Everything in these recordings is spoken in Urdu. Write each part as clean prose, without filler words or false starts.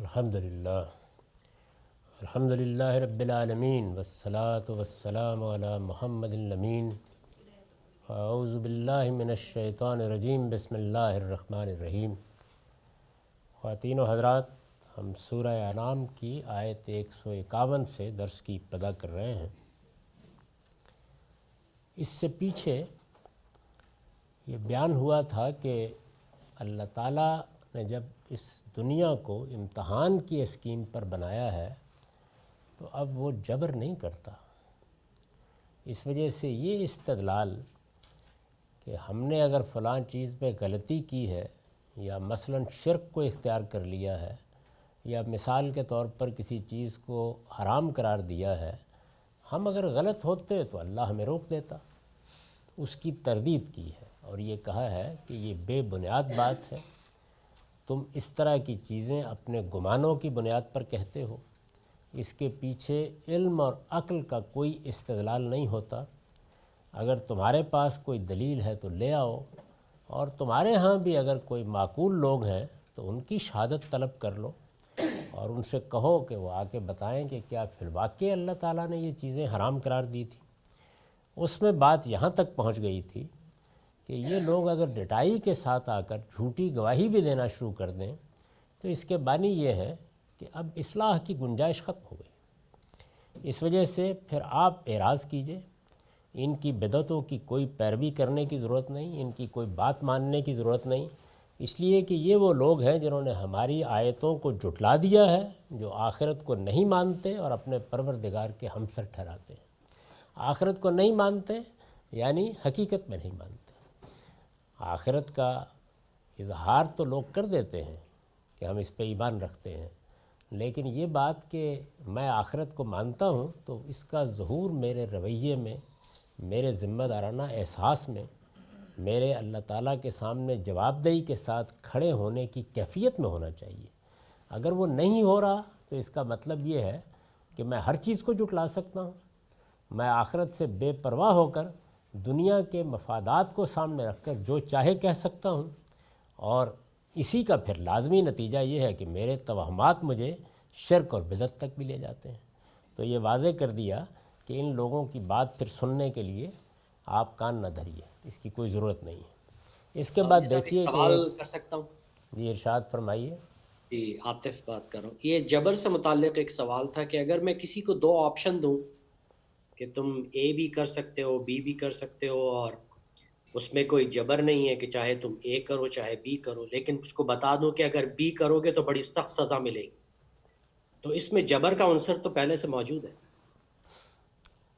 الحمدللہ رب العالمین والصلاة والسلام علی محمد الامین اعوذ باللہ من الشیطان الرجیم بسم اللہ الرحمن الرحیم۔ خواتین و حضرات، ہم سورہ انعام کی آیت 151 سے درس کی ابتدا کر رہے ہیں۔ اس سے پیچھے یہ بیان ہوا تھا کہ اللہ تعالیٰ نے جب اس دنیا کو امتحان کی اسکیم پر بنایا ہے تو اب وہ جبر نہیں کرتا۔ اس وجہ سے یہ استدلال کہ ہم نے اگر فلاں چیز پہ غلطی کی ہے یا مثلاً شرک کو اختیار کر لیا ہے یا مثال کے طور پر کسی چیز کو حرام قرار دیا ہے، ہم اگر غلط ہوتے تو اللہ ہمیں روک دیتا، اس کی تردید کی ہے اور یہ کہا ہے کہ یہ بے بنیاد بات ہے۔ تم اس طرح کی چیزیں اپنے گمانوں کی بنیاد پر کہتے ہو، اس کے پیچھے علم اور عقل کا کوئی استدلال نہیں ہوتا۔ اگر تمہارے پاس کوئی دلیل ہے تو لے آؤ، اور تمہارے ہاں بھی اگر کوئی معقول لوگ ہیں تو ان کی شہادت طلب کر لو اور ان سے کہو کہ وہ آ کے بتائیں کہ کیا فی الواقع اللہ تعالیٰ نے یہ چیزیں حرام قرار دی تھی۔ اس میں بات یہاں تک پہنچ گئی تھی کہ یہ لوگ اگر ڈٹائی کے ساتھ آ کر جھوٹی گواہی بھی دینا شروع کر دیں تو اس کے بانی یہ ہے کہ اب اصلاح کی گنجائش ختم ہو گئی۔ اس وجہ سے پھر آپ اعراض کیجئے، ان کی بدعتوں کی کوئی پیروی کرنے کی ضرورت نہیں، ان کی کوئی بات ماننے کی ضرورت نہیں، اس لیے کہ یہ وہ لوگ ہیں جنہوں نے ہماری آیتوں کو جھٹلا دیا ہے، جو آخرت کو نہیں مانتے اور اپنے پروردگار کے ہمسر ٹھہراتے ہیں۔ آخرت کو نہیں مانتے یعنی حقیقت میں نہیں مانتے۔ آخرت کا اظہار تو لوگ کر دیتے ہیں کہ ہم اس پہ ایمان رکھتے ہیں، لیکن یہ بات کہ میں آخرت کو مانتا ہوں تو اس کا ظہور میرے رویے میں، میرے ذمہ دارانہ احساس میں، میرے اللہ تعالیٰ کے سامنے جواب دہی کے ساتھ کھڑے ہونے کی کیفیت میں ہونا چاہیے۔ اگر وہ نہیں ہو رہا تو اس کا مطلب یہ ہے کہ میں ہر چیز کو جھٹلا سکتا ہوں، میں آخرت سے بے پرواہ ہو کر دنیا کے مفادات کو سامنے رکھ کر جو چاہے کہہ سکتا ہوں، اور اسی کا پھر لازمی نتیجہ یہ ہے کہ میرے توہمات مجھے شرک اور بدعت تک بھی لے جاتے ہیں۔ تو یہ واضح کر دیا کہ ان لوگوں کی بات پھر سننے کے لیے آپ کان نہ دھریے، اس کی کوئی ضرورت نہیں ہے۔ اس کے بعد دیکھیے کہ سوال کر سکتا ہوں؟ جی ارشاد فرمائیے۔ جی عاطف بات کر رہا ہوں۔ یہ جبر سے متعلق ایک سوال تھا کہ اگر میں کسی کو دو آپشن دوں کہ تم اے بھی کر سکتے ہو بی بھی کر سکتے ہو، اور اس میں کوئی جبر نہیں ہے کہ چاہے تم اے کرو چاہے بی کرو، لیکن اس کو بتا دوں کہ اگر بی کرو گے تو بڑی سخت سزا ملے گی، تو اس میں جبر کا عنصر تو پہلے سے موجود ہے۔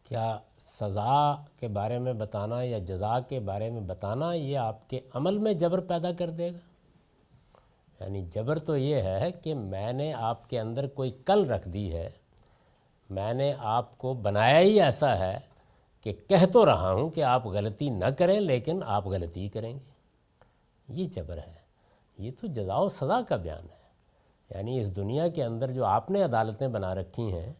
کیا سزا کے بارے میں بتانا یا جزا کے بارے میں بتانا یہ آپ کے عمل میں جبر پیدا کر دے گا؟ یعنی جبر تو یہ ہے کہ میں نے آپ کے اندر کوئی کل رکھ دی ہے، میں نے آپ کو بنایا ہی ایسا ہے کہ کہہ تو رہا ہوں کہ آپ غلطی نہ کریں لیکن آپ غلطی کریں گے، یہ جبر ہے۔ یہ تو جزا و سزا کا بیان ہے۔ یعنی اس دنیا کے اندر جو آپ نے عدالتیں بنا رکھی ہیں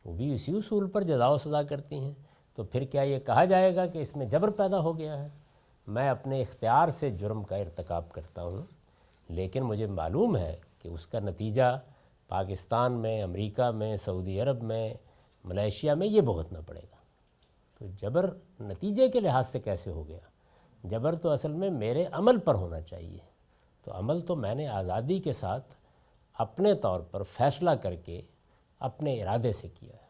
وہ بھی اسی اصول پر جزا و سزا کرتی ہیں، تو پھر کیا یہ کہا جائے گا کہ اس میں جبر پیدا ہو گیا ہے؟ میں اپنے اختیار سے جرم کا ارتکاب کرتا ہوں، لیکن مجھے معلوم ہے کہ اس کا نتیجہ پاکستان میں، امریکہ میں، سعودی عرب میں، ملیشیا میں یہ بھگتنا پڑے گا۔ تو جبر نتیجے کے لحاظ سے کیسے ہو گیا؟ جبر تو اصل میں میرے عمل پر ہونا چاہیے۔ تو عمل تو میں نے آزادی کے ساتھ اپنے طور پر فیصلہ کر کے اپنے ارادے سے کیا ہے۔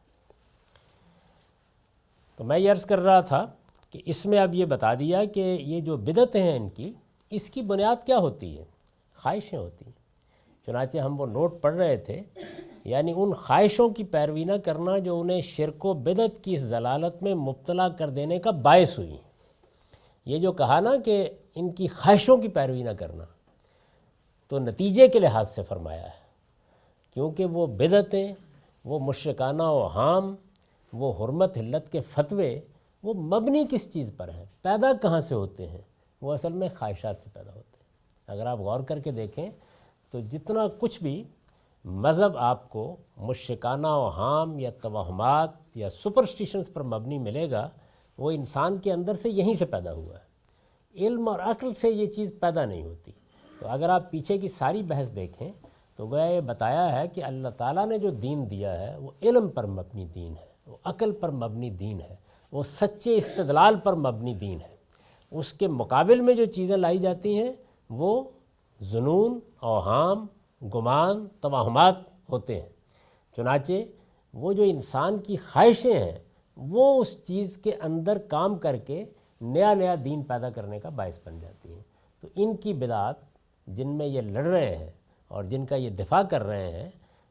تو میں یہ عرض کر رہا تھا کہ اس میں اب یہ بتا دیا کہ یہ جو بدعتیں ہیں ان کی، اس کی بنیاد کیا ہوتی ہے؟ خواہشیں ہوتی ہیں۔ چنانچہ ہم وہ نوٹ پڑھ رہے تھے، یعنی ان خواہشوں کی پیروی نہ کرنا جو انہیں شرک و بدعت کی اس ضلالت میں مبتلا کر دینے کا باعث ہوئی۔ یہ جو کہا نا کہ ان کی خواہشوں کی پیروی نہ کرنا، تو نتیجے کے لحاظ سے فرمایا ہے، کیونکہ وہ بدعتیں، وہ مشرکانہ اوہام، وہ حرمت حلت کے فتوے، وہ مبنی کس چیز پر ہیں؟ پیدا کہاں سے ہوتے ہیں؟ وہ اصل میں خواہشات سے پیدا ہوتے ہیں۔ اگر آپ غور کر کے دیکھیں تو جتنا کچھ بھی مذہب آپ کو مشرکانہ اوہام یا توہمات یا سپرسٹیشنز پر مبنی ملے گا، وہ انسان کے اندر سے یہیں سے پیدا ہوا ہے۔ علم اور عقل سے یہ چیز پیدا نہیں ہوتی۔ تو اگر آپ پیچھے کی ساری بحث دیکھیں تو گویا یہ بتایا ہے کہ اللہ تعالیٰ نے جو دین دیا ہے وہ علم پر مبنی دین ہے، وہ عقل پر مبنی دین ہے، وہ سچے استدلال پر مبنی دین ہے۔ اس کے مقابل میں جو چیزیں لائی جاتی ہیں وہ ظنون، اوہام، گمان، توہمات ہوتے ہیں۔ چنانچہ وہ جو انسان کی خواہشیں ہیں وہ اس چیز کے اندر کام کر کے نیا نیا دین پیدا کرنے کا باعث بن جاتی ہیں۔ تو ان کی بدعات جن میں یہ لڑ رہے ہیں اور جن کا یہ دفاع کر رہے ہیں،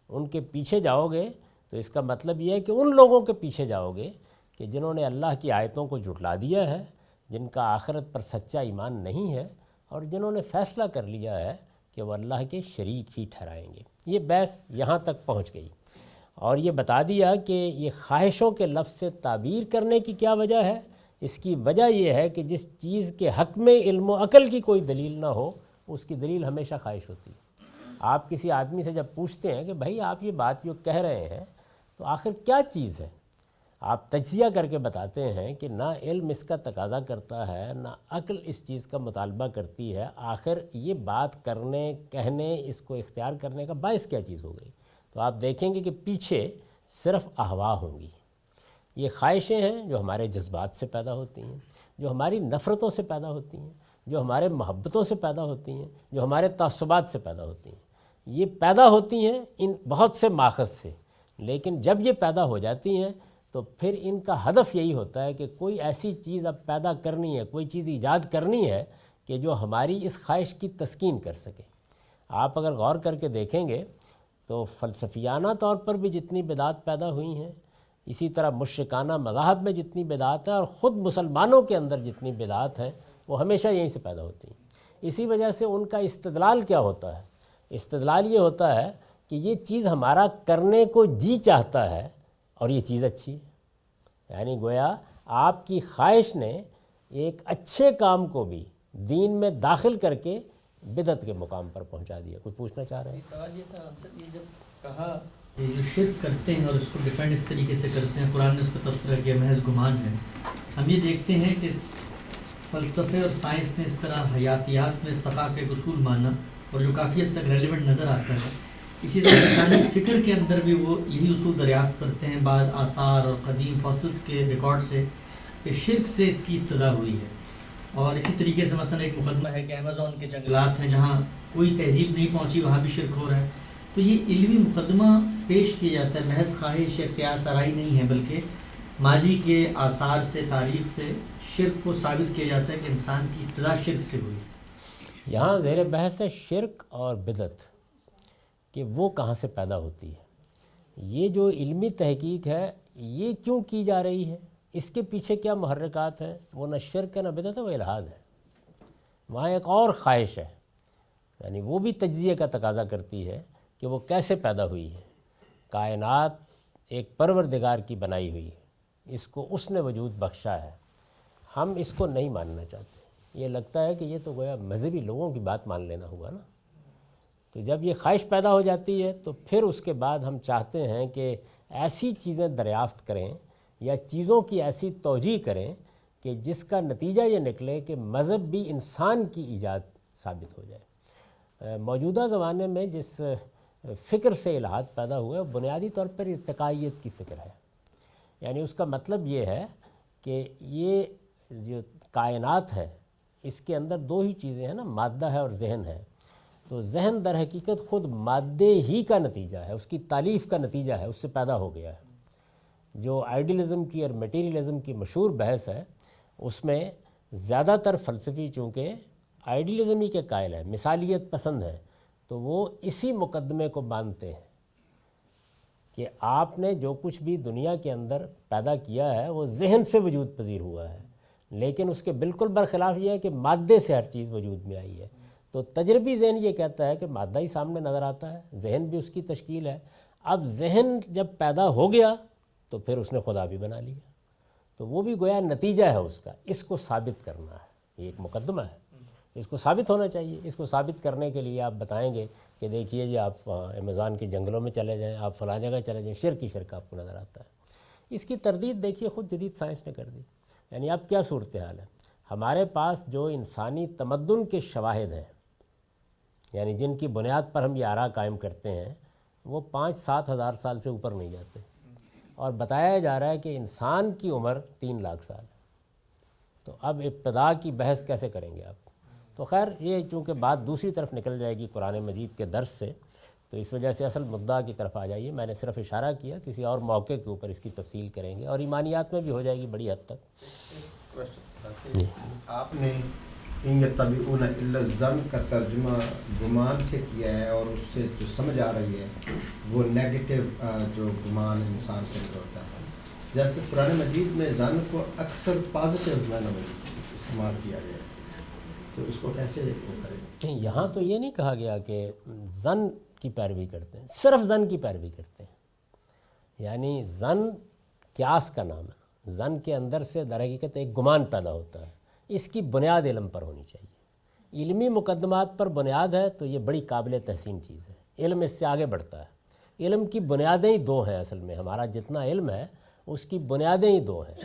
ان کے پیچھے جاؤ گے تو اس کا مطلب یہ ہے کہ ان لوگوں کے پیچھے جاؤ گے کہ جنہوں نے اللہ کی آیتوں کو جھٹلا دیا ہے، جن کا آخرت پر سچا ایمان نہیں ہے، اور جنہوں نے فیصلہ کر لیا ہے کہ وہ اللہ کے شریک ہی ٹھہرائیں گے۔ یہ بحث یہاں تک پہنچ گئی، اور یہ بتا دیا کہ یہ خواہشوں کے لفظ سے تعبیر کرنے کی کیا وجہ ہے۔ اس کی وجہ یہ ہے کہ جس چیز کے حق میں علم و عقل کی کوئی دلیل نہ ہو، اس کی دلیل ہمیشہ خواہش ہوتی ہے۔ آپ کسی آدمی سے جب پوچھتے ہیں کہ بھائی آپ یہ بات جو کہہ رہے ہیں تو آخر کیا چیز ہے، آپ تجزیہ کر کے بتاتے ہیں کہ نہ علم اس کا تقاضا کرتا ہے، نہ عقل اس چیز کا مطالبہ کرتی ہے، آخر یہ بات کرنے، کہنے، اس کو اختیار کرنے کا باعث کیا چیز ہو گئی؟ تو آپ دیکھیں گے کہ پیچھے صرف اہوا ہوں گی۔ یہ خواہشیں ہیں جو ہمارے جذبات سے پیدا ہوتی ہیں، جو ہماری نفرتوں سے پیدا ہوتی ہیں، جو ہمارے محبتوں سے پیدا ہوتی ہیں، جو ہمارے تعصبات سے پیدا ہوتی ہیں۔ یہ پیدا ہوتی ہیں ان بہت سے ماخذ سے، لیکن جب یہ پیدا ہو جاتی ہیں تو پھر ان کا ہدف یہی ہوتا ہے کہ کوئی ایسی چیز اب پیدا کرنی ہے، کوئی چیز ایجاد کرنی ہے کہ جو ہماری اس خواہش کی تسکین کر سکے۔ آپ اگر غور کر کے دیکھیں گے تو فلسفیانہ طور پر بھی جتنی بدعات پیدا ہوئی ہیں، اسی طرح مشرکانہ مذاہب میں جتنی بدعات ہیں، اور خود مسلمانوں کے اندر جتنی بدعات ہیں، وہ ہمیشہ یہیں سے پیدا ہوتی ہیں۔ اسی وجہ سے ان کا استدلال کیا ہوتا ہے؟ استدلال یہ ہوتا ہے کہ یہ چیز ہمارا کرنے کو جی چاہتا ہے اور یہ چیز اچھی ہے، یعنی گویا آپ کی خواہش نے ایک اچھے کام کو بھی دین میں داخل کر کے بدعت کے مقام پر پہنچا دیا۔ کچھ پوچھنا چاہ رہے ہیں؟ سوال یہ تھا سر، یہ جب کہا کہ جو شرک کرتے ہیں اور اس کو ڈیفینڈ اس طریقے سے کرتے ہیں، قرآن نے اس کو تبصرہ کیا محض گمان ہے، ہم یہ دیکھتے ہیں کہ فلسفے اور سائنس نے اس طرح حیاتیات میں ارتقاء کا ایک اصول مانا اور جو کافی حد تک ریلیونٹ نظر آتا ہے۔ اسی طرح انسانی فکر کے اندر بھی وہ یہی اصول دریافت کرتے ہیں بعض آثار اور قدیم فاسلز کے ریکارڈ سے کہ شرک سے اس کی ابتدا ہوئی ہے۔ اور اسی طریقے سے مثلا ایک مقدمہ ہے کہ امیزون کے جنگلات ہیں جہاں کوئی تہذیب نہیں پہنچی، وہاں بھی شرک ہو رہا ہے۔ تو یہ علمی مقدمہ پیش کیا جاتا ہے، محض خواہش یا قیاس آرائی نہیں ہے، بلکہ ماضی کے آثار سے، تاریخ سے شرک کو ثابت کیا جاتا ہے کہ انسان کی ابتدا شرک سے ہوئی۔ یہاں زیر بحث ہے شرک اور بدعت کہ وہ کہاں سے پیدا ہوتی ہے۔ یہ جو علمی تحقیق ہے یہ کیوں کی جا رہی ہے، اس کے پیچھے کیا محرکات ہیں؟ وہ نہ شرک ہے، نہ بدعت ہے، وہ الحاد ہے۔ وہاں ایک اور خواہش ہے، یعنی وہ بھی تجزیے کا تقاضا کرتی ہے کہ وہ کیسے پیدا ہوئی ہے۔ کائنات ایک پروردگار کی بنائی ہوئی ہے، اس کو اس نے وجود بخشا ہے، ہم اس کو نہیں ماننا چاہتے۔ یہ لگتا ہے کہ یہ تو گویا مذہبی لوگوں کی بات مان لینا ہوا نا۔ تو جب یہ خواہش پیدا ہو جاتی ہے تو پھر اس کے بعد ہم چاہتے ہیں کہ ایسی چیزیں دریافت کریں یا چیزوں کی ایسی توجیہ کریں کہ جس کا نتیجہ یہ نکلے کہ مذہب بھی انسان کی ایجاد ثابت ہو جائے۔ موجودہ زمانے میں جس فکر سے الحاد پیدا ہوا ہے وہ بنیادی طور پر ارتقائیت کی فکر ہے، یعنی اس کا مطلب یہ ہے کہ یہ جو کائنات ہے اس کے اندر دو ہی چیزیں ہیں نا، مادہ ہے اور ذہن ہے۔ تو ذہن در حقیقت خود مادے ہی کا نتیجہ ہے، اس کی تالیف کا نتیجہ ہے، اس سے پیدا ہو گیا ہے۔ جو آئیڈیلزم کی اور میٹیریلزم کی مشہور بحث ہے اس میں زیادہ تر فلسفی چونکہ آئیڈیلزم ہی کے قائل ہیں، مثالیت پسند ہیں، تو وہ اسی مقدمے کو مانتے ہیں کہ آپ نے جو کچھ بھی دنیا کے اندر پیدا کیا ہے وہ ذہن سے وجود پذیر ہوا ہے، لیکن اس کے بالکل برخلاف یہ ہے کہ مادے سے ہر چیز وجود میں آئی ہے۔ تو تجربی ذہن یہ کہتا ہے کہ مادہ ہی سامنے نظر آتا ہے، ذہن بھی اس کی تشکیل ہے۔ اب ذہن جب پیدا ہو گیا تو پھر اس نے خدا بھی بنا لیا، تو وہ بھی گویا نتیجہ ہے اس کا، اس کو ثابت کرنا ہے۔ یہ ایک مقدمہ ہے، اس کو ثابت ہونا چاہیے۔ اس کو ثابت کرنے کے لیے آپ بتائیں گے کہ دیکھیے جی آپ امیزون کے جنگلوں میں چلے جائیں، آپ فلاں جگہ چلے جائیں، شرک ہی شرک آپ کو نظر آتا ہے۔ اس کی تردید دیکھیے خود جدید سائنس نے کر دی۔ یعنی اب کیا صورتحال ہے، ہمارے پاس جو انسانی تمدن کے شواہد ہیں، یعنی جن کی بنیاد پر ہم یہ آراء قائم کرتے ہیں وہ 5-7 ہزار سال سے اوپر نہیں جاتے، اور بتایا جا رہا ہے کہ انسان کی عمر 3 لاکھ سال ہے۔ تو اب ابتدا کی بحث کیسے کریں گے آپ؟ تو خیر یہ چونکہ بات دوسری طرف نکل جائے گی قرآن مجید کے درس سے، تو اس وجہ سے اصل مدعا کی طرف آ جائیے۔ میں نے صرف اشارہ کیا، کسی اور موقع کے اوپر اس کی تفصیل کریں گے، اور ایمانیات میں بھی ہو جائے گی بڑی حد تک۔ آپ نے ان یتبعون الا الظن کا ترجمہ گمان سے کیا ہے، اور اس سے جو سمجھ آ رہی ہے وہ نیگیٹو جو گمان انسان کے اندر ہوتا ہے، جبکہ قرآن مجید میں ظن کو اکثر پازیٹیو معنی میں استعمال کیا گیا ہے، تو اس کو کیسے وہ کریں؟ یہاں تو یہ نہیں کہا گیا کہ ظن کی پیروی کرتے ہیں، صرف ظن کی پیروی کرتے ہیں، یعنی ظن قیاس کا نام ہے۔ ظن کے اندر سے در حقیقت ایک گمان پیدا ہوتا ہے، اس کی بنیاد علم پر ہونی چاہیے۔ علمی مقدمات پر بنیاد ہے تو یہ بڑی قابل تحسین چیز ہے، علم اس سے آگے بڑھتا ہے۔ علم کی بنیادیں ہی دو ہیں، اصل میں ہمارا جتنا علم ہے اس کی بنیادیں ہی دو ہیں۔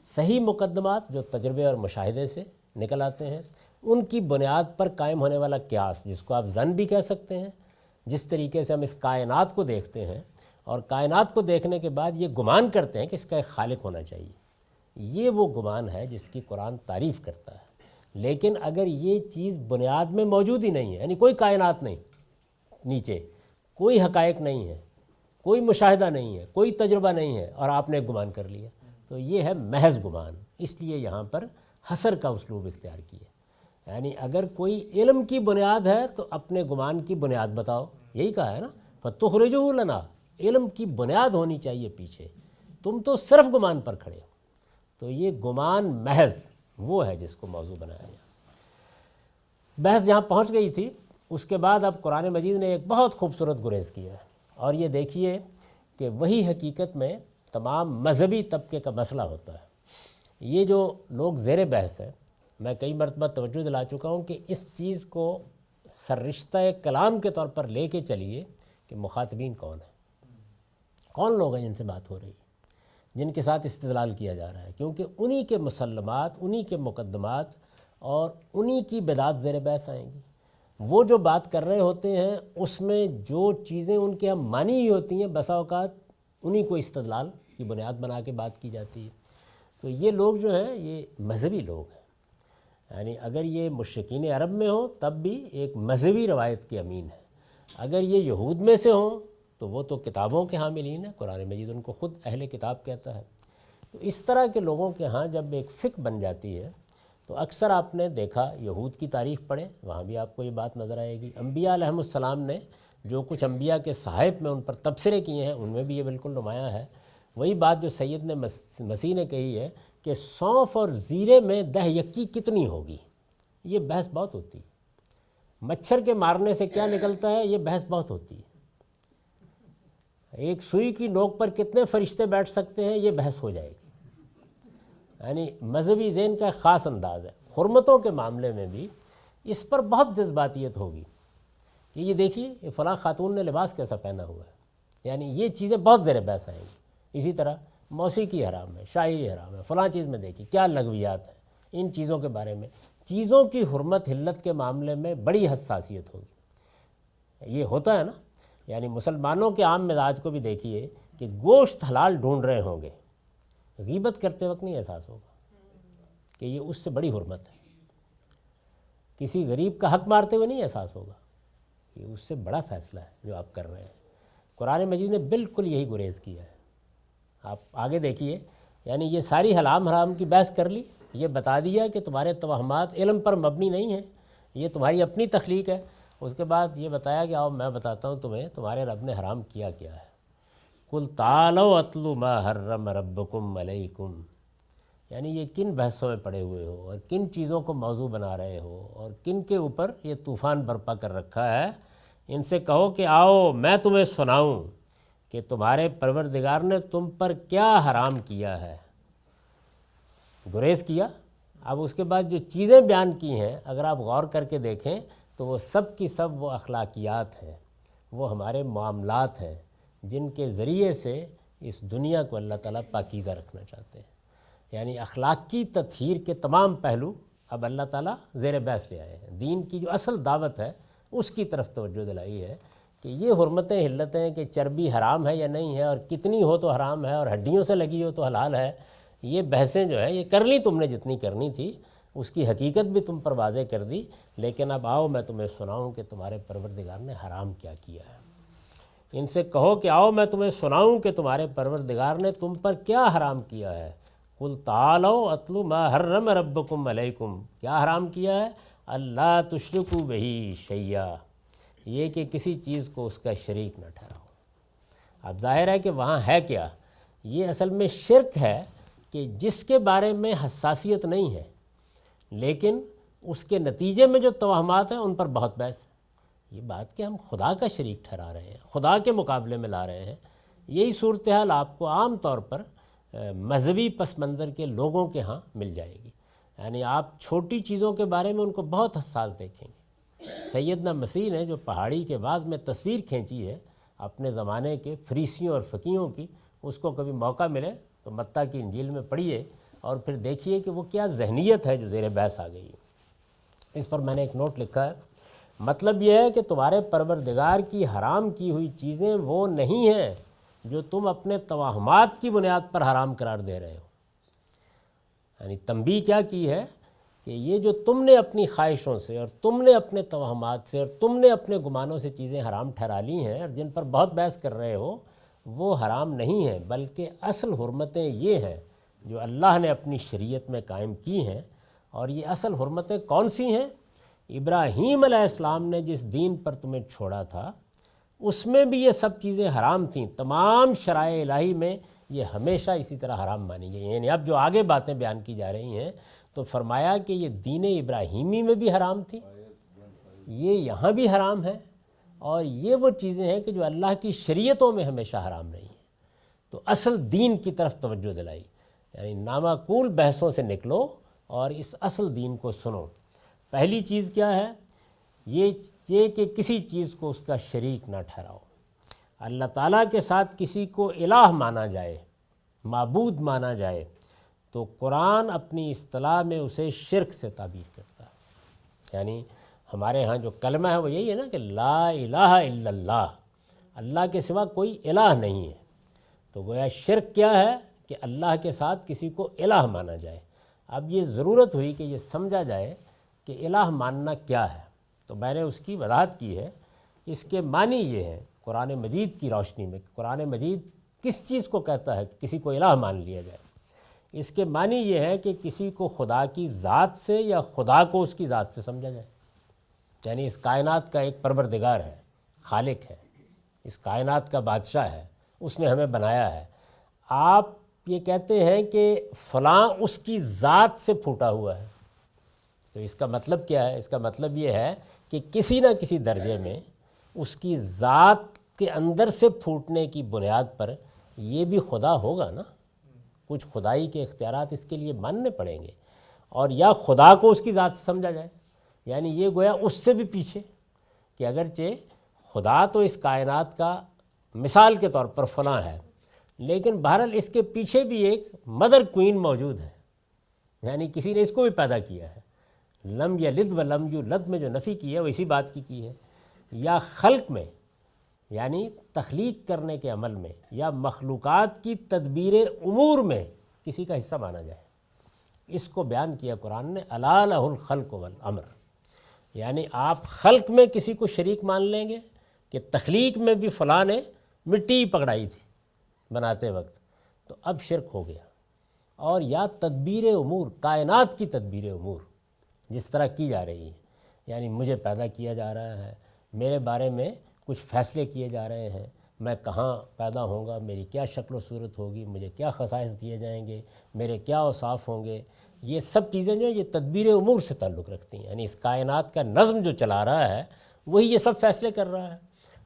صحیح مقدمات جو تجربے اور مشاہدے سے نکل آتے ہیں، ان کی بنیاد پر قائم ہونے والا قیاس، جس کو آپ ظن بھی کہہ سکتے ہیں۔ جس طریقے سے ہم اس کائنات کو دیکھتے ہیں اور کائنات کو دیکھنے کے بعد یہ گمان کرتے ہیں کہ اس کا ایک خالق ہونا چاہیے، یہ وہ گمان ہے جس کی قرآن تعریف کرتا ہے۔ لیکن اگر یہ چیز بنیاد میں موجود ہی نہیں ہے، یعنی کوئی کائنات نہیں، نیچے کوئی حقائق نہیں ہے، کوئی مشاہدہ نہیں ہے، کوئی تجربہ نہیں ہے، اور آپ نے گمان کر لیا، تو یہ ہے محض گمان۔ اس لیے یہاں پر حصر کا اسلوب اختیار کیا، یعنی اگر کوئی علم کی بنیاد ہے تو اپنے گمان کی بنیاد بتاؤ، یہی کہا ہے نا، فَتُخْرِجُهُ لَنَا، علم کی بنیاد ہونی چاہیے پیچھے، تم تو صرف گمان پر کھڑے ہو۔ تو یہ گمان محض وہ ہے جس کو موضوع بنایا گیا۔ بحث جہاں پہنچ گئی تھی، اس کے بعد اب قرآن مجید نے ایک بہت خوبصورت گریز کیا ہے، اور یہ دیکھیے کہ وہی حقیقت میں تمام مذہبی طبقے کا مسئلہ ہوتا ہے۔ یہ جو لوگ زیر بحث ہے، میں کئی مرتبہ توجہ دلا چکا ہوں کہ اس چیز کو سررشتہ کلام کے طور پر لے کے چلیے کہ مخاطبین کون ہیں، کون لوگ ہیں جن سے بات ہو رہی ہے، جن کے ساتھ استدلال کیا جا رہا ہے، کیونکہ انہی کے مسلمات، انہی کے مقدمات اور انہی کی بدعات زیر بحث آئیں گی۔ وہ جو بات کر رہے ہوتے ہیں اس میں جو چیزیں ان کے ہم مانی ہی ہوتی ہیں، بسا اوقات انہی کو استدلال کی بنیاد بنا کے بات کی جاتی ہے۔ تو یہ لوگ جو ہیں یہ مذہبی لوگ ہیں، یعنی اگر یہ مشرکین عرب میں ہوں تب بھی ایک مذہبی روایت کے امین ہیں، اگر یہ یہود میں سے ہوں تو وہ تو کتابوں کے حاملین ہیں، قرآن مجید ان کو خود اہل کتاب کہتا ہے۔ تو اس طرح کے لوگوں کے ہاں جب ایک فقہ بن جاتی ہے تو اکثر آپ نے دیکھا، یہود کی تاریخ پڑھیں وہاں بھی آپ کو یہ بات نظر آئے گی، انبیاء علیہ السلام نے جو کچھ انبیاء کے صحائف میں ان پر تبصرے کیے ہیں ان میں بھی یہ بالکل نمایاں ہے۔ وہی بات جو سید نے مسیح نے کہی ہے کہ سونف اور زیرے میں دہ یکی کتنی ہوگی، یہ بحث بہت ہوتی ہے۔ مچھر کے مارنے سے کیا نکلتا ہے، یہ بحث بہت ہوتی ہے۔ ایک سوئی کی نوک پر کتنے فرشتے بیٹھ سکتے ہیں، یہ بحث ہو جائے گی۔ یعنی مذہبی ذہن کا ایک خاص انداز ہے۔ حرمتوں کے معاملے میں بھی اس پر بہت جذباتیت ہوگی کہ یہ دیکھیے یہ فلاں خاتون نے لباس کیسا پہنا ہوا ہے، یعنی یہ چیزیں بہت زیر بحث آئیں گی۔ اسی طرح موسیقی حرام ہے، شاعری حرام ہے، فلاں چیز میں دیکھیے کیا لغویات ہیں، ان چیزوں کے بارے میں، چیزوں کی حرمت حلت کے معاملے میں بڑی حساسیت ہوگی۔ یہ ہوتا ہے نا، یعنی مسلمانوں کے عام مزاج کو بھی دیکھیے کہ گوشت حلال ڈھونڈ رہے ہوں گے، غیبت کرتے وقت نہیں احساس ہوگا کہ یہ اس سے بڑی حرمت ہے، کسی غریب کا حق مارتے ہوئے نہیں احساس ہوگا، یہ اس سے بڑا فیصلہ ہے جو آپ کر رہے ہیں۔ قرآن مجید نے بالکل یہی گریز کیا ہے۔ آپ آگے دیکھیے، یعنی یہ ساری حرام کی بحث کر لی، یہ بتا دیا کہ تمہارے توہمات علم پر مبنی نہیں ہیں، یہ تمہاری اپنی تخلیق ہے۔ اس کے بعد یہ بتایا کہ آؤ میں بتاتا ہوں تمہیں تمہارے رب نے حرام کیا کیا ہے۔ قُلْ تَعَالَوْا أَتْلُ مَا حَرَّمَ رَبُّكُمْ عَلَيْكُمْ، یعنی یہ کن بحثوں میں پڑے ہوئے ہو اور کن چیزوں کو موضوع بنا رہے ہو اور کن کے اوپر یہ طوفان برپا کر رکھا ہے، ان سے کہو کہ آؤ میں تمہیں سناؤں کہ تمہارے پروردگار نے تم پر کیا حرام کیا ہے۔ گریز کیا۔ اب اس کے بعد جو چیزیں بیان کی ہیں اگر آپ غور کر کے دیکھیں تو وہ سب کی سب وہ اخلاقیات ہیں، وہ ہمارے معاملات ہیں جن کے ذریعے سے اس دنیا کو اللہ تعالیٰ پاکیزہ رکھنا چاہتے ہیں۔ یعنی اخلاقی تطہیر کے تمام پہلو اب اللہ تعالیٰ زیر بحث لے آئے ہیں۔ دین کی جو اصل دعوت ہے اس کی طرف توجہ دلائی ہے کہ یہ حرمتیں حلتیں کہ چربی حرام ہے یا نہیں ہے، اور کتنی ہو تو حرام ہے، اور ہڈیوں سے لگی ہو تو حلال ہے، یہ بحثیں جو ہے یہ کر لی تم نے جتنی کرنی تھی، اس کی حقیقت بھی تم پر واضح کر دی، لیکن اب آؤ میں تمہیں سناؤں کہ تمہارے پروردگار نے حرام کیا کیا ہے۔ ان سے کہو کہ آؤ میں تمہیں سناؤں کہ تمہارے پروردگار نے تم پر کیا حرام کیا ہے۔ قل تعالوا اتل ما حرم ربکم علیکم، کیا حرام کیا ہے؟ اللہ تشرکوا بہ شیئا، یہ کہ کسی چیز کو اس کا شریک نہ ٹھہراؤ۔ اب ظاہر ہے کہ وہاں ہے کیا، یہ اصل میں شرک ہے کہ جس کے بارے میں حساسیت نہیں ہے، لیکن اس کے نتیجے میں جو توہمات ہیں ان پر بہت بحث ہے۔ یہ بات کہ ہم خدا کا شریک ٹھہرا رہے ہیں، خدا کے مقابلے میں لا رہے ہیں، یہی صورتحال آپ کو عام طور پر مذہبی پس منظر کے لوگوں کے ہاں مل جائے گی۔ یعنی آپ چھوٹی چیزوں کے بارے میں ان کو بہت حساس دیکھیں گے۔ سیدنا مسیح نے جو پہاڑی کے بعض میں تصویر کھینچی ہے اپنے زمانے کے فریسیوں اور فقیہوں کی، اس کو کبھی موقع ملے تو متی کی انجیل میں پڑھیے اور پھر دیکھیے کہ وہ کیا ذہنیت ہے جو زیر بحث آ گئی ہے۔ اس پر میں نے ایک نوٹ لکھا ہے، مطلب یہ ہے کہ تمہارے پروردگار کی حرام کی ہوئی چیزیں وہ نہیں ہیں جو تم اپنے توہمات کی بنیاد پر حرام قرار دے رہے ہو۔ یعنی تنبیہ کیا کی ہے کہ یہ جو تم نے اپنی خواہشوں سے اور تم نے اپنے توہمات سے اور تم نے اپنے گمانوں سے چیزیں حرام ٹھہرا لی ہیں اور جن پر بہت بحث کر رہے ہو، وہ حرام نہیں ہیں، بلکہ اصل حرمتیں یہ ہیں جو اللہ نے اپنی شریعت میں قائم کی ہیں۔ اور یہ اصل حرمتیں کون سی ہیں؟ ابراہیم علیہ السلام نے جس دین پر تمہیں چھوڑا تھا اس میں بھی یہ سب چیزیں حرام تھیں، تمام شرائع الہی میں یہ ہمیشہ اسی طرح حرام مانی گئی ہیں۔ یعنی اب جو آگے باتیں بیان کی جا رہی ہیں تو فرمایا کہ یہ دین ابراہیمی میں بھی حرام تھی، یہ یہاں بھی حرام ہے، اور یہ وہ چیزیں ہیں کہ جو اللہ کی شریعتوں میں ہمیشہ حرام رہی ہیں۔ تو اصل دین کی طرف توجہ دلائی، یعنی نامعقول بحثوں سے نکلو اور اس اصل دین کو سنو۔ پہلی چیز کیا ہے؟ یہ کہ کسی چیز کو اس کا شریک نہ ٹھہراؤ۔ اللہ تعالیٰ کے ساتھ کسی کو الہ مانا جائے، معبود مانا جائے، تو قرآن اپنی اصطلاح میں اسے شرک سے تعبیر کرتا ہے۔ یعنی ہمارے ہاں جو کلمہ ہے وہ یہی ہے نا کہ لا الہ الا اللہ، اللہ کے سوا کوئی الہ نہیں ہے۔ تو گویا شرک کیا ہے کہ اللہ کے ساتھ کسی کو الہ مانا جائے۔ اب یہ ضرورت ہوئی کہ یہ سمجھا جائے کہ الہ ماننا کیا ہے، تو میں نے اس کی وضاحت کی ہے۔ اس کے معنی یہ ہے قرآن مجید کی روشنی میں کہ قرآن مجید کس چیز کو کہتا ہے کہ کسی کو الہ مان لیا جائے۔ اس کے معنی یہ ہے کہ کسی کو خدا کی ذات سے یا خدا کو اس کی ذات سے سمجھا جائے۔ یعنی اس کائنات کا ایک پروردگار ہے، خالق ہے، اس کائنات کا بادشاہ ہے، اس نے ہمیں بنایا ہے۔ آپ یہ کہتے ہیں کہ فلاں اس کی ذات سے پھوٹا ہوا ہے، تو اس کا مطلب کیا ہے؟ اس کا مطلب یہ ہے کہ کسی نہ کسی درجے میں اس کی ذات کے اندر سے پھوٹنے کی بنیاد پر یہ بھی خدا ہوگا نا، کچھ خدائی کے اختیارات اس کے لیے ماننے پڑیں گے، اور یا خدا کو اس کی ذات سے سمجھا جائے۔ یعنی یہ گویا اس سے بھی پیچھے کہ اگرچہ خدا تو اس کائنات کا مثال کے طور پر فلاں ہے، لیکن بہرحال اس کے پیچھے بھی ایک مدر کوئین موجود ہے، یعنی کسی نے اس کو بھی پیدا کیا ہے۔ لم یلد و لم یولد میں جو نفی کی ہے وہ اسی بات کی ہے۔ یا خلق میں، یعنی تخلیق کرنے کے عمل میں، یا مخلوقات کی تدبیر امور میں کسی کا حصہ مانا جائے، اس کو بیان کیا قرآن نے، الا لہ الخلق والامر۔ یعنی آپ خلق میں کسی کو شریک مان لیں گے کہ تخلیق میں بھی فلاں نے مٹی پکڑائی تھی بناتے وقت، تو اب شرک ہو گیا۔ اور یا تدبیر امور، کائنات کی تدبیر امور جس طرح کی جا رہی ہے، یعنی مجھے پیدا کیا جا رہا ہے، میرے بارے میں کچھ فیصلے کیے جا رہے ہیں، میں کہاں پیدا ہوں گا، میری کیا شکل و صورت ہوگی، مجھے کیا خصائص دیے جائیں گے، میرے کیا اوصاف ہوں گے، یہ سب چیزیں جو ہیں یہ تدبیر امور سے تعلق رکھتی ہیں۔ یعنی اس کائنات کا نظم جو چلا رہا ہے وہی یہ سب فیصلے کر رہا ہے،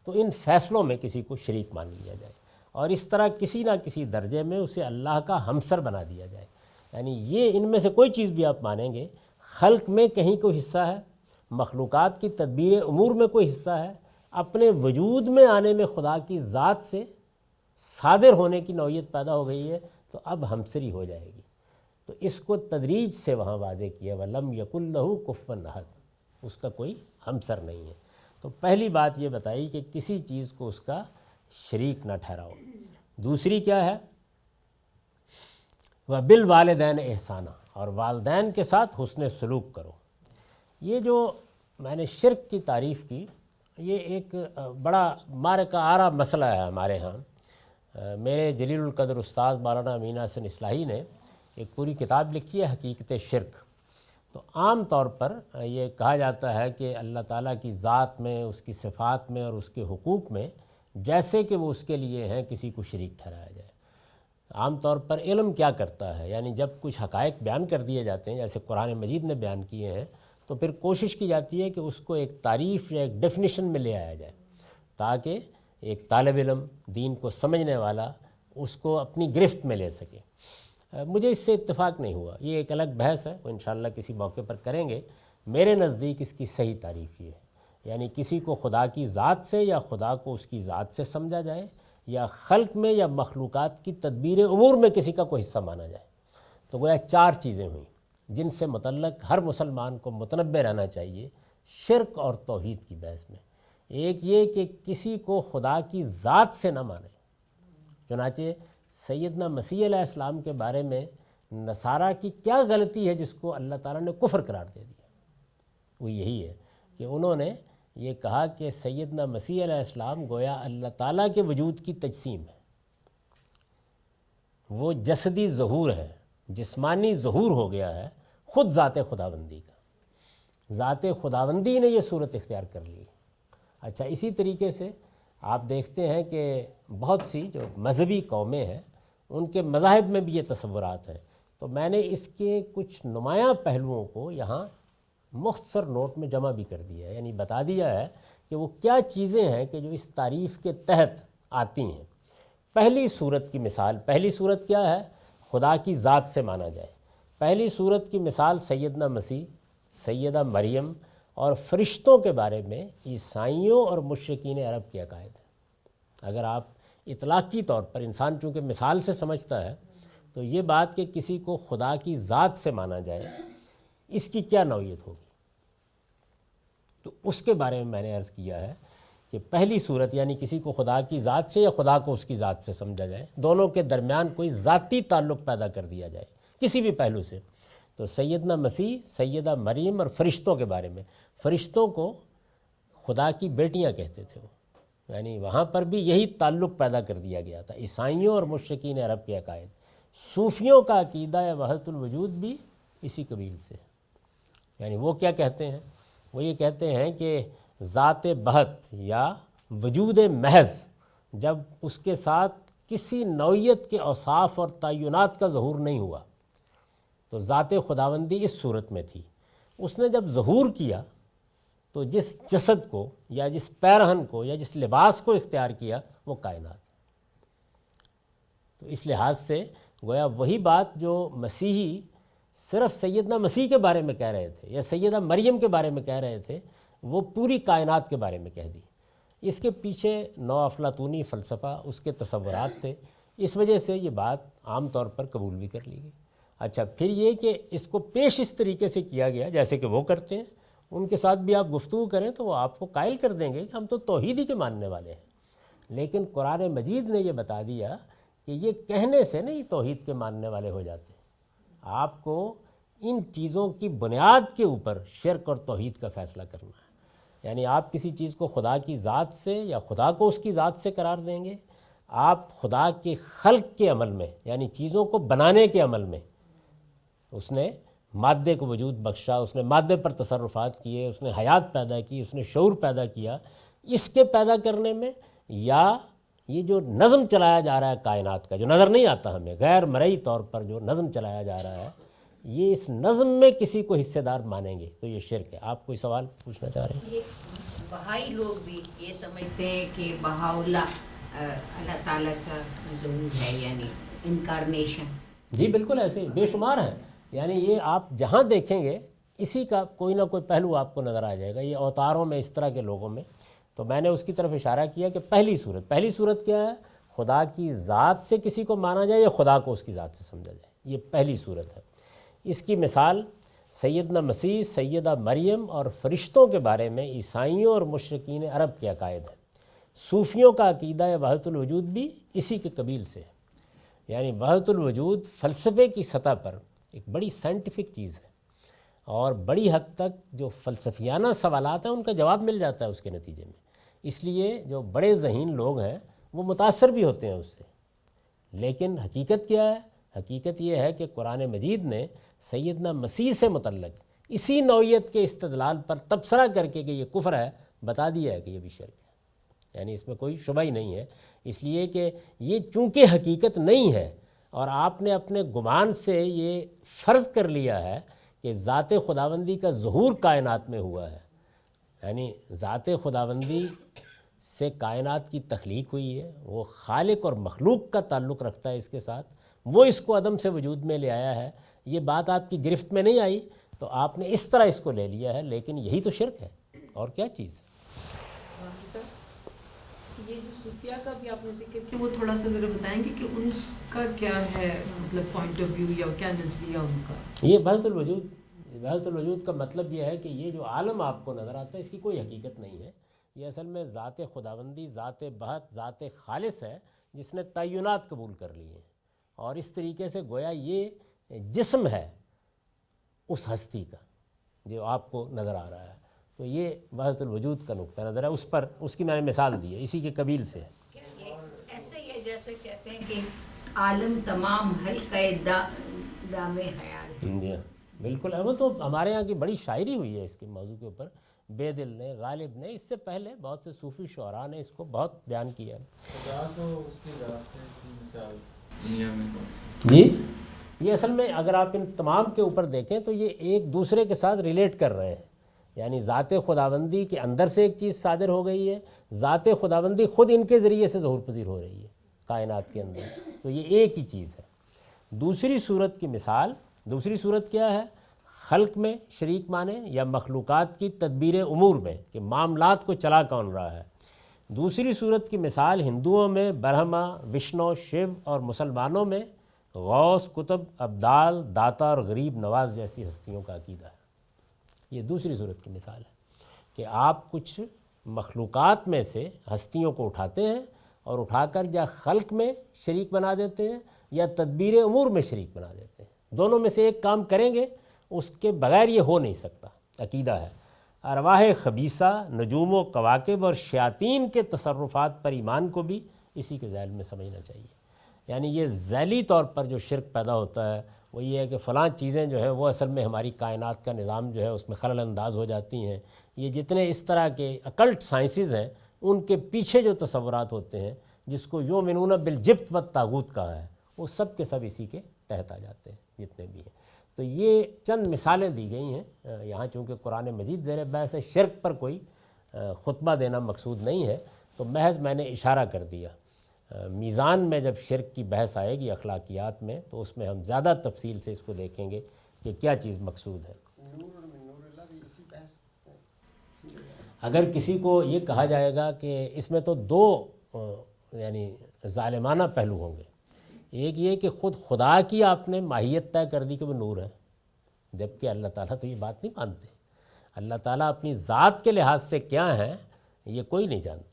تو ان فیصلوں میں کسی کو شریک مان لیا جائے، اور اس طرح کسی نہ کسی درجے میں اسے اللہ کا ہمسر بنا دیا جائے۔ یعنی یہ ان میں سے کوئی چیز بھی آپ مانیں گے، خلق میں کہیں کوئی حصہ ہے، مخلوقات کی تدبیر امور میں کوئی حصہ ہے، اپنے وجود میں آنے میں خدا کی ذات سے صادر ہونے کی نوعیت پیدا ہو گئی ہے، تو اب ہمسری ہو جائے گی۔ تو اس کو تدریج سے وہاں واضح کیا، وَلَمْ يَكُنْ لَهُ كُفُوًا أَحَدٌ، اس کا کوئی ہمسر نہیں ہے۔ تو پہلی بات یہ بتائی کہ کسی چیز کو اس کا شریک نہ ٹھہراؤ. دوسری کیا ہے؟ وَبِالْوَالِدَيْنِ احسانہ، اور والدین کے ساتھ حسن سلوک کرو. یہ جو میں نے شرک کی تعریف کی، یہ ایک بڑا مارکہ آرا مسئلہ ہے ہمارے ہاں. میرے جلیل القدر استاذ مولانا امین حسن اصلاحی نے ایک پوری کتاب لکھی ہے حقیقت شرک. تو عام طور پر یہ کہا جاتا ہے کہ اللہ تعالیٰ کی ذات میں، اس کی صفات میں اور اس کے حقوق میں جیسے کہ وہ اس کے لیے ہیں کسی کو شریک ٹھہرایا جائے. عام طور پر علم کیا کرتا ہے، یعنی جب کچھ حقائق بیان کر دیے جاتے ہیں جیسے قرآن مجید نے بیان کیے ہیں، تو پھر کوشش کی جاتی ہے کہ اس کو ایک تعریف یا ایک ڈیفینیشن میں لے آیا جائے تاکہ ایک طالب علم دین کو سمجھنے والا اس کو اپنی گرفت میں لے سکے. مجھے اس سے اتفاق نہیں ہوا، یہ ایک الگ بحث ہے، وہ انشاءاللہ کسی موقع پر کریں گے. میرے نزدیک اس کی صحیح تعریف یہ ہے، یعنی کسی کو خدا کی ذات سے یا خدا کو اس کی ذات سے سمجھا جائے، یا خلق میں یا مخلوقات کی تدبیر امور میں کسی کا کوئی حصہ مانا جائے. تو گویا 4 چیزیں ہوئیں جن سے متعلق ہر مسلمان کو متنبہ رہنا چاہیے شرک اور توحید کی بحث میں. ایک یہ کہ کسی کو خدا کی ذات سے نہ مانے. چنانچہ سیدنا مسیح علیہ السلام کے بارے میں نصارہ کی کیا غلطی ہے جس کو اللہ تعالیٰ نے کفر قرار دے دیا؟ وہ یہی ہے کہ انہوں نے یہ کہا کہ سیدنا مسیح علیہ السلام گویا اللہ تعالیٰ کے وجود کی تجسیم ہے، وہ جسدی ظہور ہے، جسمانی ظہور ہو گیا ہے خود ذات خداوندی کا. ذات خداوندی نے یہ صورت اختیار کر لی. اچھا، اسی طریقے سے آپ دیکھتے ہیں کہ بہت سی جو مذہبی قومیں ہیں ان کے مذاہب میں بھی یہ تصورات ہیں. تو میں نے اس کے کچھ نمایاں پہلوؤں کو یہاں مختصر نوٹ میں جمع بھی کر دیا ہے، یعنی بتا دیا ہے کہ وہ کیا چیزیں ہیں کہ جو اس تعریف کے تحت آتی ہیں. پہلی صورت کی مثال، پہلی صورت کیا ہے؟ خدا کی ذات سے مانا جائے. پہلی صورت کی مثال سیدنا مسیح، سیدہ مریم اور فرشتوں کے بارے میں عیسائیوں اور مشرکین عرب کے عقائد ہیں. اگر آپ اطلاقی طور پر، انسان چونکہ مثال سے سمجھتا ہے، تو یہ بات کہ کسی کو خدا کی ذات سے مانا جائے، اس کی کیا نوعیت ہوگی؟ تو اس کے بارے میں نے عرض کیا ہے کہ پہلی صورت یعنی کسی کو خدا کی ذات سے یا خدا کو اس کی ذات سے سمجھا جائے، دونوں کے درمیان کوئی ذاتی تعلق پیدا کر دیا جائے کسی بھی پہلو سے. تو سیدنا مسیح، سیدہ مریم اور فرشتوں کے بارے میں، فرشتوں کو خدا کی بیٹیاں کہتے تھے وہ، یعنی وہاں پر بھی یہی تعلق پیدا کر دیا گیا تھا. عیسائیوں اور مشرکین عرب کے عقائد، صوفیوں کا عقیدہ وحدت الوجود بھی اسی قبیل سے. یعنی وہ کیا کہتے ہیں؟ وہ یہ کہتے ہیں کہ ذات بہت یا وجود محض جب اس کے ساتھ کسی نوعیت کے اوصاف اور تعینات کا ظہور نہیں ہوا، تو ذات خداوندی اس صورت میں تھی. اس نے جب ظہور کیا تو جس جسد کو یا جس پیرہن کو یا جس لباس کو اختیار کیا وہ کائنات. تو اس لحاظ سے گویا وہی بات جو مسیحی صرف سیدنا مسیح کے بارے میں کہہ رہے تھے یا سیدہ مریم کے بارے میں کہہ رہے تھے، وہ پوری کائنات کے بارے میں کہہ دی. اس کے پیچھے نو افلاطونی فلسفہ، اس کے تصورات تھے، اس وجہ سے یہ بات عام طور پر قبول بھی کر لی گئی. اچھا، پھر یہ کہ اس کو پیش اس طریقے سے کیا گیا جیسے کہ وہ کرتے ہیں، ان کے ساتھ بھی آپ گفتگو کریں تو وہ آپ کو قائل کر دیں گے کہ ہم تو توحید ہی کے ماننے والے ہیں. لیکن قرآن مجید نے یہ بتا دیا کہ یہ کہنے سے نہیں توحید کے ماننے والے ہو جاتے. آپ کو ان چیزوں کی بنیاد کے اوپر شرک اور توحید کا فیصلہ کرنا ہے. یعنی آپ کسی چیز کو خدا کی ذات سے یا خدا کو اس کی ذات سے قرار دیں گے، آپ خدا کے خلق کے عمل میں یعنی چیزوں کو بنانے کے عمل میں، اس نے مادے کو وجود بخشا، اس نے مادے پر تصرفات کیے، اس نے حیات پیدا کی، اس نے شعور پیدا کیا، اس کے پیدا کرنے میں یا یہ جو نظم چلایا جا رہا ہے کائنات کا، جو نظر نہیں آتا ہمیں، غیر مرئی طور پر جو نظم چلایا جا رہا ہے، یہ اس نظم میں کسی کو حصے دار مانیں گے تو یہ شرک ہے. آپ کوئی سوال پوچھنا چاہ رہے ہیں؟ یہ بہائی لوگ بھی یہ سمجھتے ہیں کہ بہاءاللہ اللہ تعالیٰ کا ظہور ہے، یعنی انکارنیشن. جی بالکل ایسے ہی بے شمار ہیں. یعنی یہ آپ جہاں دیکھیں گے اسی کا کوئی نہ کوئی پہلو آپ کو نظر آ جائے گا. یہ اوتاروں میں، اس طرح کے لوگوں میں. تو میں نے اس کی طرف اشارہ کیا کہ پہلی صورت کیا ہے؟ خدا کی ذات سے کسی کو مانا جائے یا خدا کو اس کی ذات سے سمجھا جائے. یہ پہلی صورت ہے. اس کی مثال سیدنا مسیح، سیدہ مریم اور فرشتوں کے بارے میں عیسائیوں اور مشرکین عرب کے عقائد ہیں۔ صوفیوں کا عقیدہ وحدت الوجود بھی اسی کے قبیل سے ہے، یعنی وحدت الوجود فلسفے کی سطح پر ایک بڑی سائنٹیفک چیز ہے، اور بڑی حد تک جو فلسفیانہ سوالات ہیں ان کا جواب مل جاتا ہے اس کے نتیجے میں۔ اس لیے جو بڑے ذہین لوگ ہیں وہ متاثر بھی ہوتے ہیں اس سے، لیکن حقیقت کیا ہے؟ حقیقت یہ ہے کہ قرآن مجید نے سیدنا مسیح سے متعلق اسی نوعیت کے استدلال پر تبصرہ کر کے کہ یہ کفر ہے بتا دیا ہے کہ یہ بھی شرک ہے، یعنی اس میں کوئی شبہ ہی نہیں ہے، اس لیے کہ یہ چونکہ حقیقت نہیں ہے اور آپ نے اپنے گمان سے یہ فرض کر لیا ہے کہ ذات خداوندی کا ظہور کائنات میں ہوا ہے، یعنی ذات خداوندی سے کائنات کی تخلیق ہوئی ہے، وہ خالق اور مخلوق کا تعلق رکھتا ہے اس کے ساتھ، وہ اس کو عدم سے وجود میں لے آیا ہے، یہ بات آپ کی گرفت میں نہیں آئی تو آپ نے اس طرح اس کو لے لیا ہے، لیکن یہی تو شرک ہے اور کیا چیز ہے۔ یہ جو صوفیہ کا بھی آپ نے ذکر کیا، وہ تھوڑا سا ذرا بتائیں گے کہ ان کا کیا ہے مطلب پوائنٹ آف ویو یا کیا نظریہ ان کا؟ یہ وحدت الوجود کا مطلب یہ ہے کہ یہ جو عالم آپ کو نظر آتا ہے اس کی کوئی حقیقت نہیں ہے، یہ اصل میں ذات خداوندی، ذات بہت، ذات خالص ہے جس نے تعینات قبول کر لی ہیں، اور اس طریقے سے گویا یہ جسم ہے اس ہستی کا جو آپ کو نظر آ رہا ہے، تو یہ وحدت الوجود کا نقطہ نظر ہے، اس پر اس کی میں نے مثال دی ہے، اسی کے قبیل سے ہے۔ کیا یہ ایسے ہی ہے جیسے کہتے ہیں کہ عالم تمام حلقہ دام خیال ہے؟ جی ہاں بالکل، وہ تو ہمارے یہاں کی بڑی شاعری ہوئی ہے اس کے موضوع کے اوپر، بے دل نے، غالب نے، اس سے پہلے بہت سے صوفی شعراء نے اس کو بہت بیان کیا ہے۔ جی یہ اصل میں اگر آپ ان تمام کے اوپر دیکھیں تو یہ ایک دوسرے کے ساتھ ریلیٹ کر رہے ہیں، یعنی ذات خداوندی کے اندر سے ایک چیز صادر ہو گئی ہے، ذات خداوندی خود ان کے ذریعے سے ظہور پذیر ہو رہی ہے کائنات کے اندر، تو یہ ایک ہی چیز ہے۔ دوسری صورت کی مثال، دوسری صورت کیا ہے؟ خلق میں شریک مانے یا مخلوقات کی تدبیر امور میں کہ معاملات کو چلا کون رہا ہے۔ دوسری صورت کی مثال ہندوؤں میں برہما، وشنو، شیو، اور مسلمانوں میں غوث، قطب، ابدال، داتا اور غریب نواز جیسی ہستیوں کا عقیدہ ہے۔ یہ دوسری صورت کی مثال ہے کہ آپ کچھ مخلوقات میں سے ہستیوں کو اٹھاتے ہیں اور اٹھا کر یا خلق میں شریک بنا دیتے ہیں یا تدبیر امور میں شریک بنا دیتے ہیں، دونوں میں سے ایک کام کریں گے، اس کے بغیر یہ ہو نہیں سکتا، عقیدہ ہے۔ ارواح خبیثہ، نجوم و کواکب اور شیاطین کے تصرفات پر ایمان کو بھی اسی کے ذیل میں سمجھنا چاہیے، یعنی یہ ذیلی طور پر جو شرک پیدا ہوتا ہے وہ یہ ہے کہ فلاں چیزیں جو ہے وہ اصل میں ہماری کائنات کا نظام جو ہے اس میں خلل انداز ہو جاتی ہیں، یہ جتنے اس طرح کے اکلٹ سائنسز ہیں ان کے پیچھے جو تصورات ہوتے ہیں جس کو یؤمنون بالجبت والطاغوت کہا ہے، وہ سب کے سب اسی کے تحت آ جاتے ہیں جتنے بھی ہیں۔ تو یہ چند مثالیں دی گئی ہیں یہاں، چونکہ قرآن مجید زیر بحث ہے، شرک پر کوئی خطبہ دینا مقصود نہیں ہے، تو محض میں نے اشارہ کر دیا۔ میزان میں جب شرک کی بحث آئے گی اخلاقیات میں تو اس میں ہم زیادہ تفصیل سے اس کو دیکھیں گے کہ کیا چیز مقصود ہے۔ اگر کسی کو یہ کہا جائے گا کہ اس میں تو دو یعنی ظالمانہ پہلو ہوں گے، ایک یہ کہ خود خدا کی آپ نے ماہیت طے کر دی کہ وہ نور ہے، جبکہ اللہ تعالیٰ تو یہ بات نہیں مانتے، اللہ تعالیٰ اپنی ذات کے لحاظ سے کیا ہے یہ کوئی نہیں جانتا۔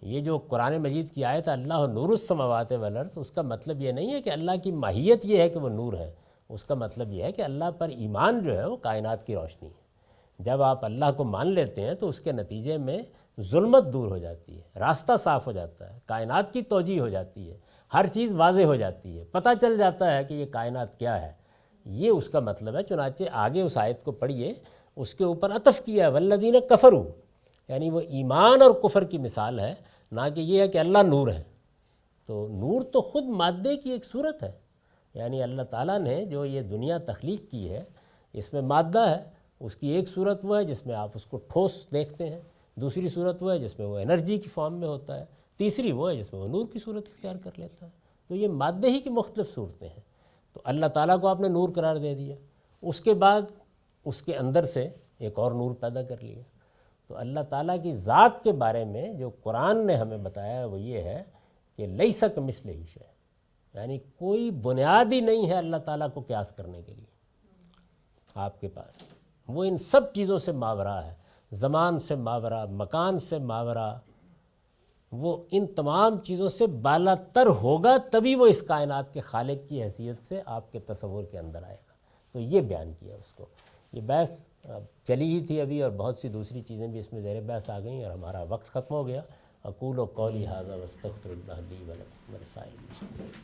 یہ جو قرآن مجید کی آیت اللہ نور السماوات والارض، اس کا مطلب یہ نہیں ہے کہ اللہ کی ماہیت یہ ہے کہ وہ نور ہے، اس کا مطلب یہ ہے کہ اللہ پر ایمان جو ہے وہ کائنات کی روشنی ہے۔ جب آپ اللہ کو مان لیتے ہیں تو اس کے نتیجے میں ظلمت دور ہو جاتی ہے، راستہ صاف ہو جاتا ہے، کائنات کی توجیہ ہو جاتی ہے، ہر چیز واضح ہو جاتی ہے، پتہ چل جاتا ہے کہ یہ کائنات کیا ہے، یہ اس کا مطلب ہے۔ چنانچہ آگے اس آیت کو پڑھیے، اس کے اوپر عطف کیا ہے والذین کفروا، یعنی وہ ایمان اور کفر کی مثال ہے، نہ کہ یہ ہے کہ اللہ نور ہے۔ تو نور تو خود مادے کی ایک صورت ہے، یعنی اللہ تعالیٰ نے جو یہ دنیا تخلیق کی ہے اس میں مادہ ہے، اس کی ایک صورت وہ ہے جس میں آپ اس کو ٹھوس دیکھتے ہیں، دوسری صورت وہ ہے جس میں وہ انرجی کی فارم میں ہوتا ہے، تیسری وہ ہے جس میں وہ نور کی صورت اختیار کر لیتا ہے۔ تو یہ مادے ہی کی مختلف صورتیں ہیں، تو اللہ تعالیٰ کو آپ نے نور قرار دے دیا، اس کے بعد اس کے اندر سے ایک اور نور پیدا کر لیا۔ تو اللہ تعالیٰ کی ذات کے بارے میں جو قرآن نے ہمیں بتایا وہ یہ ہے کہ لیس کمثلہ شیء، یعنی کوئی بنیاد ہی نہیں ہے اللہ تعالیٰ کو قیاس کرنے کے لیے۔ آپ کے پاس، وہ ان سب چیزوں سے ماورا ہے، زمان سے ماورا، مکان سے ماورا، وہ ان تمام چیزوں سے بالا تر ہوگا، تبھی وہ اس کائنات کے خالق کی حیثیت سے آپ کے تصور کے اندر آئے گا۔ تو یہ بیان کیا اس کو۔ یہ بحث چلی ہی تھی ابھی، اور بہت سی دوسری چیزیں بھی اس میں زیر بحث آ گئیں، اور ہمارا وقت ختم ہو گیا۔ اقول قولی ھذا واستغفر اللہ لی ولکم ولسائر المسلمین۔